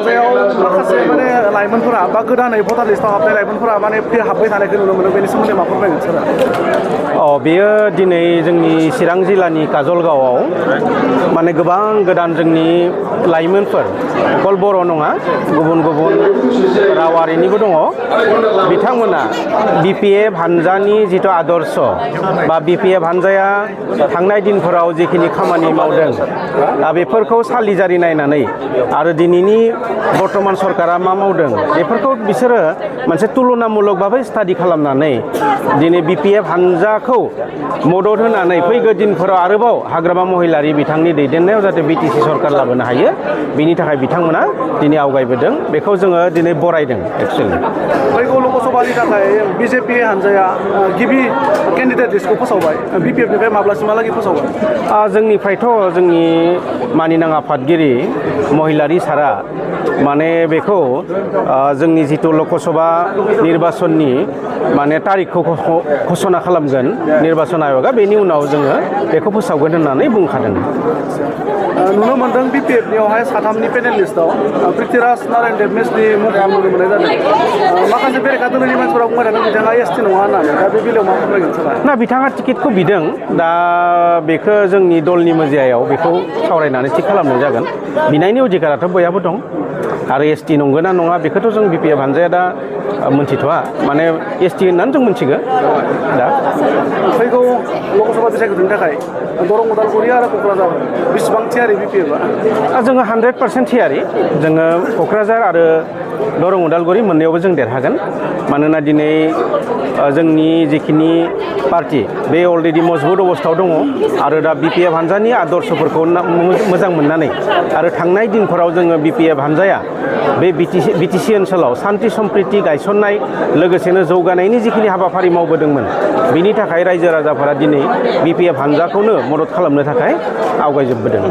हानजायाव माखासे माने लाइमोनफोरा बा गोदानै भटार लिस्टआव हाबनाय लाइमोनफोरा माने हाबबाय थानायखौ नुनो मोनो बेनि सोमोन्दै मा फोरमायगोन सोरा? बेयो दिनै जोंनि चिरां जिल्लानि काजलगावआव माने गोबां गोदान जोंनि लाइमोनफोर अकल बर' नङा गुबुन गुबुन रावारिनिबो दङ बिथांमोना BPF हानजानि जिथु आदर्श बा BPF हानजाया थांनाय दिनफोराव जिखिनि खामानि मावदों बेफोरखौ सालिजारि नायनानै आरो दिनैनि बर्तमान सरकारा मा मावदों बेफोरखौ बिसोरो मोनसे तुलनामुलक भाबै स्टाडि खालामनानै दिनै BPF हानजाखौ मदद होनानै फैगौ दिनफोराव आरोबाव हाग्रामा महिलारि बिथांनि दैदेननायाव जाहाथे BTC सरकार लाबोनो हायो बिनि थाखाय बिथांमोना दिनै आवगायबोदों बेखौ जोङो दिनै बरायदों एक्सुवेलि। फैगौ लकसभानि थाखाय BJP हानजाया गिबि केन्डिडेट लिस्टखौ फोसावबाय BPFनिफ्राय माब्लासिमहालागै फोसावगोन? जोंनिफ्रायथ' जोंनि मानिनां आफादगिरि महिलारि सारा माने बेखौ जोंनि जिथु लकसभा निर्बाचननि माने तारिखखौ घोषणा खालामगोन निर्बाचन आय'गा बेनि उनाव जोङो बेखौ फोसावगोन होननानै बुंखादों। नुनो मोनदों BPFनियावहाय साथामनि पेनेल लिस्टआव पृथ्वीराज नारायण देबमेसनि मुंखौ नुनो मोननाय जादों। माखासे बेरेखा दोलोनि मानसिफोरा बुंबाय थादों बिथाङा ST नङा होननानै दा बे बेलायाव मा फोरमायगोन सोरा? ना बिथाङा टिकेटखौ बिदों दा बेखौ जोंनि दलनि मोजायाव बेखौ सावरायनानै थिग खालामनाय जागोन बिनायनि अधिकाराथ' बयहाबो दं आरो ST नंगौ ना नङा बेखौथ' जों BPF हानजाया दा मोनथिथ'वा माने ST होननानै जों मोनथिगोन दा। फैगौ लकसभा बिसायख'थिनि थाखाय दरं उदालगुरि आरो क'क्राझार बेसेबां थियारि BPFआ? जोङो 100% थियारि जोङो क'क्राझार आरो दरं उदालगुरि मोननैयावबो जों देरहागोन मानोना दिनै जोंनि जिखिनि पार्टि बे अलरेडि मजबुत अबस्थायाव दङ आरो दा BPF हानजानि आदर्शफोरखौ मोजां मोननानै आरो थांनाय दिनफोराव जोङो BPF हानजाया बे BTC ओनसोलाव सान्ति सम्प्रिति गायसननाय लोगोसेनो जौगानायनि जिखिनि हाबाफारि मावबोदोंमोन बिनि थाखाय रायजो राजाफोरा दिनै BPF हानजाखौनो मदद खालामनो थाखाय आवगायजोबबोदों।